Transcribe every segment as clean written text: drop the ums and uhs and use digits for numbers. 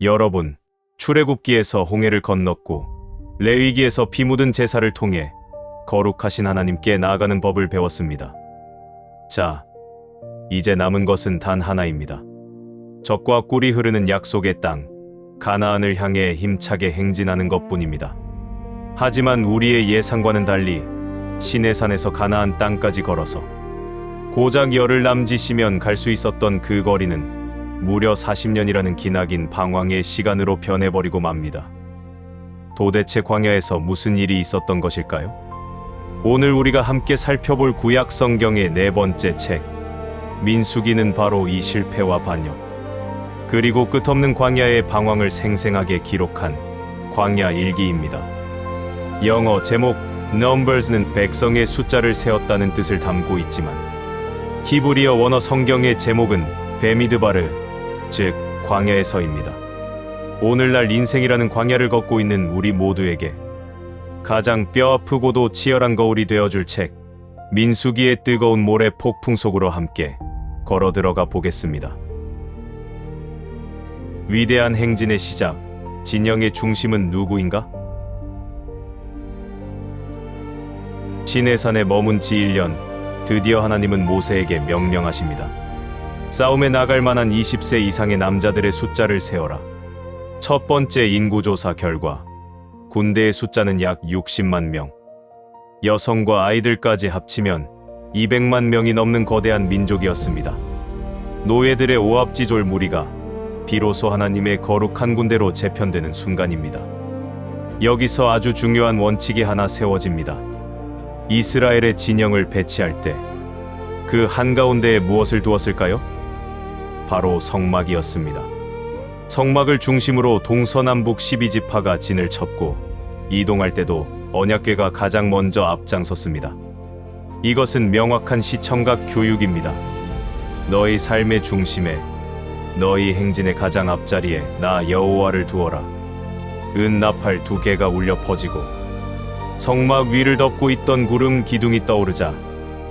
여러분, 출애굽기에서 홍해를 건넜고 레위기에서 피 묻은 제사를 통해 거룩하신 하나님께 나아가는 법을 배웠습니다. 자, 이제 남은 것은 단 하나입니다. 젖과 꿀이 흐르는 약속의 땅, 가나안을 향해 힘차게 행진하는 것뿐입니다. 하지만 우리의 예상과는 달리 시내산에서 가나안 땅까지 걸어서 고작 열흘 남짓이면 갈 수 있었던 그 거리는 무려 40년이라는 기나긴 방황의 시간으로 변해버리고 맙니다. 도대체 광야에서 무슨 일이 있었던 것일까요? 오늘 우리가 함께 살펴볼 구약 성경의 네 번째 책, 민수기는 바로 이 실패와 반역, 그리고 끝없는 광야의 방황을 생생하게 기록한 광야 일기입니다. 영어 제목 Numbers는 백성의 숫자를 세었다는 뜻을 담고 있지만 히브리어 원어 성경의 제목은 베미드바르, 즉 광야에서입니다. 오늘날 인생이라는 광야를 걷고 있는 우리 모두에게 가장 뼈아프고도 치열한 거울이 되어줄 책, 민수기의 뜨거운 모래 폭풍 속으로 함께 걸어 들어가 보겠습니다. 위대한 행진의 시작, 진영의 중심은 누구인가? 시내산에 머문 지 1년, 드디어 하나님은 모세에게 명령하십니다. 싸움에 나갈 만한 20세 이상의 남자들의 숫자를 세어라. 첫 번째 인구조사 결과 군대의 숫자는 약 60만 명, 여성과 아이들까지 합치면 200만 명이 넘는 거대한 민족이었습니다. 노예들의 오합지졸 무리가 비로소 하나님의 거룩한 군대로 재편되는 순간입니다. 여기서 아주 중요한 원칙이 하나 세워집니다. 이스라엘의 진영을 배치할 때 그 한가운데에 무엇을 두었을까요? 바로 성막이었습니다. 성막을 중심으로 동서남북 12지파가 진을 쳤고 이동할 때도 언약궤가 가장 먼저 앞장섰습니다. 이것은 명확한 시청각 교육입니다. 너희 삶의 중심에, 너희 행진의 가장 앞자리에 나 여호와를 두어라. 은나팔 2개가 울려 퍼지고 성막 위를 덮고 있던 구름 기둥이 떠오르자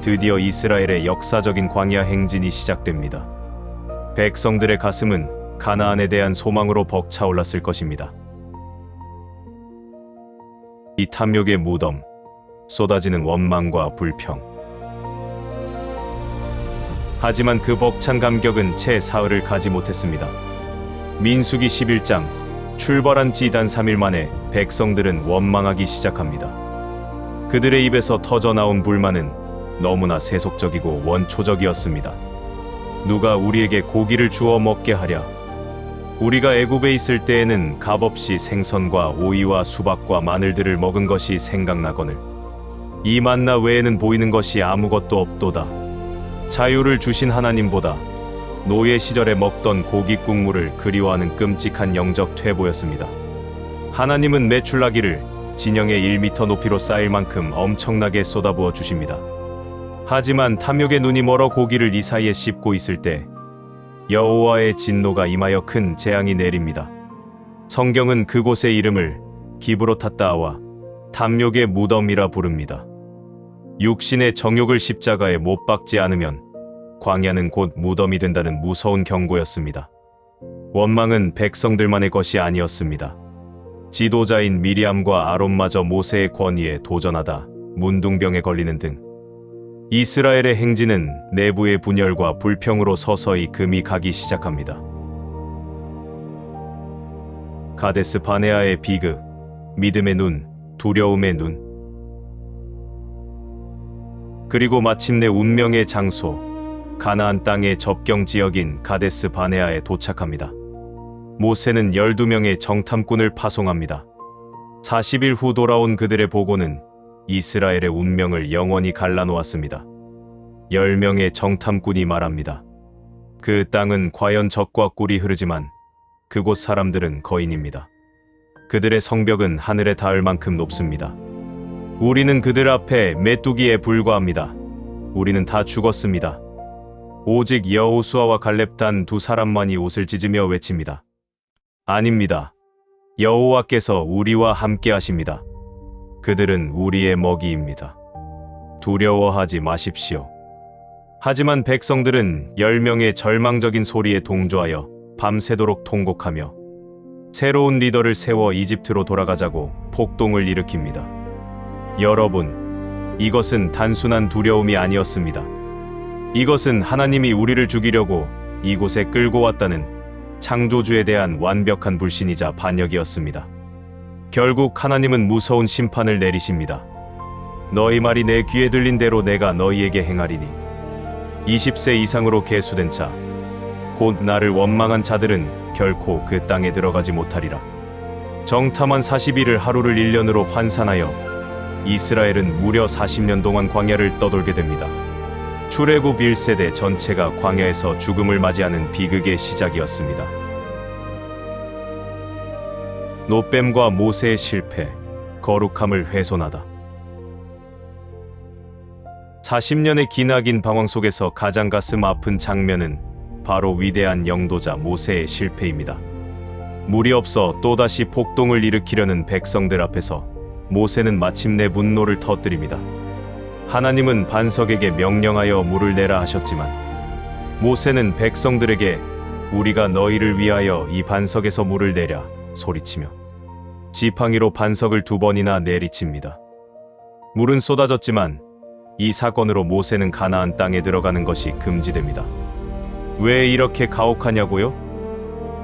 드디어 이스라엘의 역사적인 광야 행진이 시작됩니다. 백성들의 가슴은 가나안에 대한 소망으로 벅차올랐을 것입니다. 이 탐욕의 무덤, 쏟아지는 원망과 불평. 하지만 그 벅찬 감격은 채 사흘을 가지 못했습니다. 민수기 11장, 출발한 지 단 3일 만에 백성들은 원망하기 시작합니다. 그들의 입에서 터져나온 불만은 너무나 세속적이고 원초적이었습니다. 누가 우리에게 고기를 주어 먹게 하랴. 우리가 애굽에 있을 때에는 값없이 생선과 오이와 수박과 마늘들을 먹은 것이 생각나거늘 이 만나 외에는 보이는 것이 아무것도 없도다. 자유를 주신 하나님보다 노예 시절에 먹던 고기 국물을 그리워하는 끔찍한 영적 퇴보였습니다. 하나님은 메출라기를 진영의 1m 높이로 쌓일 만큼 엄청나게 쏟아부어 주십니다. 하지만 탐욕의 눈이 멀어 고기를 이 사이에 씹고 있을 때 여호와의 진노가 임하여 큰 재앙이 내립니다. 성경은 그곳의 이름을 기브로타따아와 탐욕의 무덤이라 부릅니다. 육신의 정욕을 십자가에 못 박지 않으면 광야는 곧 무덤이 된다는 무서운 경고였습니다. 원망은 백성들만의 것이 아니었습니다. 지도자인 미리암과 아론마저 모세의 권위에 도전하다 문둥병에 걸리는 등 이스라엘의 행진은 내부의 분열과 불평으로 서서히 금이 가기 시작합니다. 가데스 바네아의 비극, 믿음의 눈, 두려움의 눈, 그리고 마침내 운명의 장소, 가나안 땅의 접경 지역인 가데스 바네아에 도착합니다. 모세는 12명의 정탐꾼을 파송합니다. 40일 후 돌아온 그들의 보고는 이스라엘의 운명을 영원히 갈라놓았습니다. 10명의 정탐꾼이 말합니다. 그 땅은 과연 젖과 꿀이 흐르지만 그곳 사람들은 거인입니다. 그들의 성벽은 하늘에 닿을 만큼 높습니다. 우리는 그들 앞에 메뚜기에 불과합니다. 우리는 다 죽었습니다. 오직 여호수아와 갈렙 단 2사람만이 옷을 찢으며 외칩니다. 아닙니다. 여호와께서 우리와 함께 하십니다. 그들은 우리의 먹이입니다. 두려워하지 마십시오. 하지만 백성들은 10명의 절망적인 소리에 동조하여 밤새도록 통곡하며 새로운 리더를 세워 이집트로 돌아가자고 폭동을 일으킵니다. 여러분, 이것은 단순한 두려움이 아니었습니다. 이것은 하나님이 우리를 죽이려고 이곳에 끌고 왔다는 창조주에 대한 완벽한 불신이자 반역이었습니다. 결국 하나님은 무서운 심판을 내리십니다. 너희 말이 내 귀에 들린 대로 내가 너희에게 행하리니 20세 이상으로 계수된 자, 곧 나를 원망한 자들은 결코 그 땅에 들어가지 못하리라. 정탐한 40일을 하루를 1년으로 환산하여 이스라엘은 무려 40년 동안 광야를 떠돌게 됩니다. 출애굽 1세대 전체가 광야에서 죽음을 맞이하는 비극의 시작이었습니다. 노뱀과 모세의 실패, 거룩함을 훼손하다. 40년의 기나긴 방황 속에서 가장 가슴 아픈 장면은 바로 위대한 영도자 모세의 실패입니다. 물이 없어 또다시 폭동을 일으키려는 백성들 앞에서 모세는 마침내 분노를 터뜨립니다. 하나님은 반석에게 명령하여 물을 내라 하셨지만 모세는 백성들에게 우리가 너희를 위하여 이 반석에서 물을 내랴 소리치며 지팡이로 반석을 2번이나 내리칩니다. 물은 쏟아졌지만 이 사건으로 모세는 가나안 땅에 들어가는 것이 금지됩니다. 왜 이렇게 가혹하냐고요?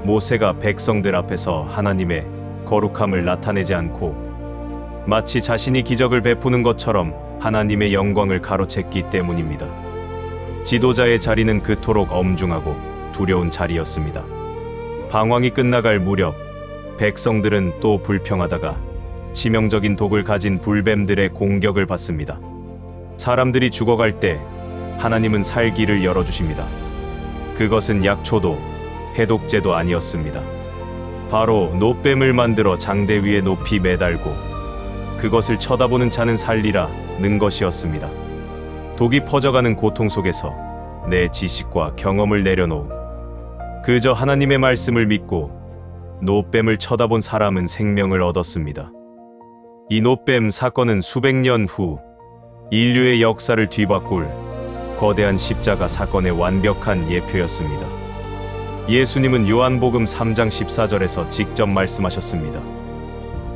모세가 백성들 앞에서 하나님의 거룩함을 나타내지 않고 마치 자신이 기적을 베푸는 것처럼 하나님의 영광을 가로챘기 때문입니다. 지도자의 자리는 그토록 엄중하고 두려운 자리였습니다. 방황이 끝나갈 무렵 백성들은 또 불평하다가 치명적인 독을 가진 불뱀들의 공격을 받습니다. 사람들이 죽어갈 때 하나님은 살기를 열어주십니다. 그것은 약초도 해독제도 아니었습니다. 바로 노뱀을 만들어 장대 위에 높이 매달고 그것을 쳐다보는 자는 살리라 는 것이었습니다. 독이 퍼져가는 고통 속에서 내 지식과 경험을 내려놓은 그저 하나님의 말씀을 믿고 노뱀을 쳐다본 사람은 생명을 얻었습니다. 이 노뱀 사건은 수백 년 후 인류의 역사를 뒤바꿀 거대한 십자가 사건의 완벽한 예표였습니다. 예수님은 요한복음 3장 14절에서 직접 말씀하셨습니다.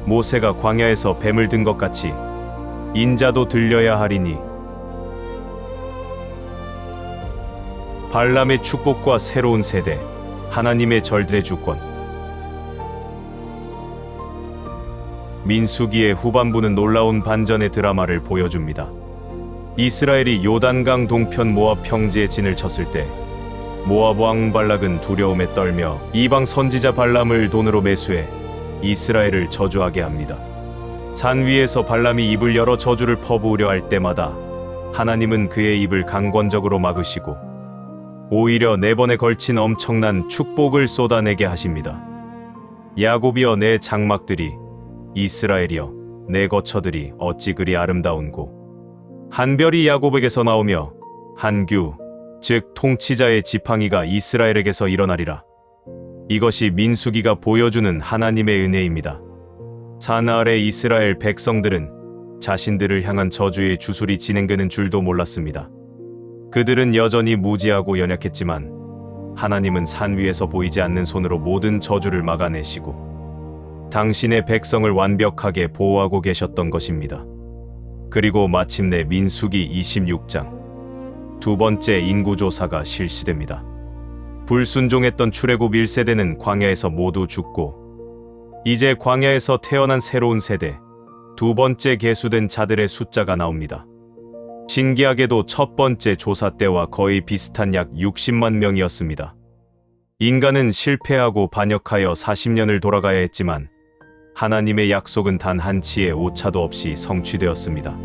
모세가 광야에서 뱀을 든 것 같이 인자도 들려야 하리니. 발람의 축복과 새로운 세대, 하나님의 절대 주권. 민수기의 후반부는 놀라운 반전의 드라마를 보여줍니다. 이스라엘이 요단강 동편 모압 평지에 진을 쳤을 때 모압 왕 발락은 두려움에 떨며 이방 선지자 발람을 돈으로 매수해 이스라엘을 저주하게 합니다. 산 위에서 발람이 입을 열어 저주를 퍼부으려 할 때마다 하나님은 그의 입을 강권적으로 막으시고 오히려 4번에 걸친 엄청난 축복을 쏟아내게 하십니다. 야곱이여 내 장막들이, 이스라엘이여 내 거처들이 어찌 그리 아름다운고. 한 별이 야곱에게서 나오며 한 규, 즉 통치자의 지팡이가 이스라엘에게서 일어나리라. 이것이 민수기가 보여주는 하나님의 은혜입니다. 산 아래 이스라엘 백성들은 자신들을 향한 저주의 주술이 진행되는 줄도 몰랐습니다. 그들은 여전히 무지하고 연약했지만 하나님은 산 위에서 보이지 않는 손으로 모든 저주를 막아내시고 당신의 백성을 완벽하게 보호하고 계셨던 것입니다. 그리고 마침내 민수기 26장 2번째 인구조사가 실시됩니다. 불순종했던 출애굽 1세대는 광야에서 모두 죽고 이제 광야에서 태어난 새로운 세대, 2번째 계수된 자들의 숫자가 나옵니다. 신기하게도 첫 번째 조사 때와 거의 비슷한 약 60만 명이었습니다. 인간은 실패하고 반역하여 40년을 돌아가야 했지만 하나님의 약속은 단 한치의 오차도 없이 성취되었습니다.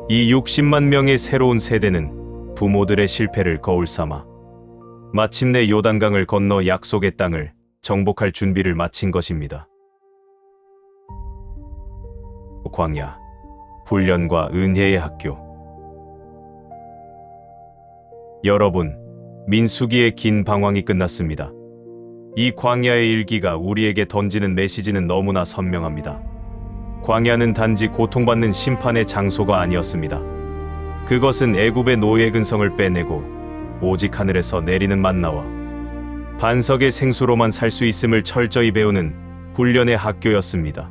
이 60만 명의 새로운 세대는 부모들의 실패를 거울 삼아 마침내 요단강을 건너 약속의 땅을 정복할 준비를 마친 것입니다. 광야, 훈련과 은혜의 학교. 여러분, 민수기의 긴 방황이 끝났습니다. 이 광야의 일기가 우리에게 던지는 메시지는 너무나 선명합니다. 광야는 단지 고통받는 심판의 장소가 아니었습니다. 그것은 애굽의 노예 근성을 빼내고 오직 하늘에서 내리는 만나와 반석의 생수로만 살 수 있음을 철저히 배우는 훈련의 학교였습니다.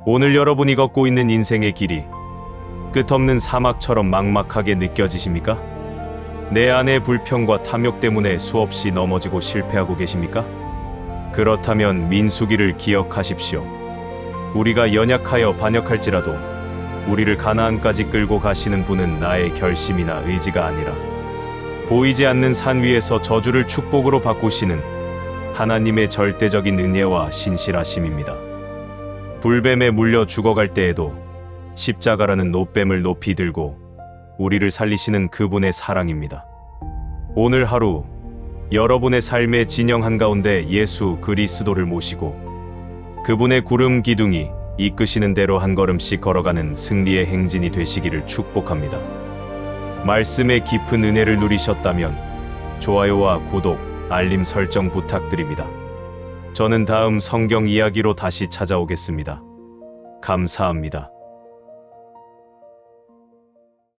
오늘 여러분이 걷고 있는 인생의 길이 끝없는 사막처럼 막막하게 느껴지십니까? 내 안의 불평과 탐욕 때문에 수없이 넘어지고 실패하고 계십니까? 그렇다면 민수기를 기억하십시오. 우리가 연약하여 반역할지라도 우리를 가나안까지 끌고 가시는 분은 나의 결심이나 의지가 아니라 보이지 않는 산 위에서 저주를 축복으로 바꾸시는 하나님의 절대적인 은혜와 신실하심입니다. 불뱀에 물려 죽어갈 때에도 십자가라는 노뱀을 높이 들고 우리를 살리시는 그분의 사랑입니다. 오늘 하루 여러분의 삶의 진영 한가운데 예수 그리스도를 모시고 그분의 구름 기둥이 이끄시는 대로 한 걸음씩 걸어가는 승리의 행진이 되시기를 축복합니다. 말씀의 깊은 은혜를 누리셨다면 좋아요와 구독, 알림 설정 부탁드립니다. 저는 다음 성경 이야기로 다시 찾아오겠습니다. 감사합니다.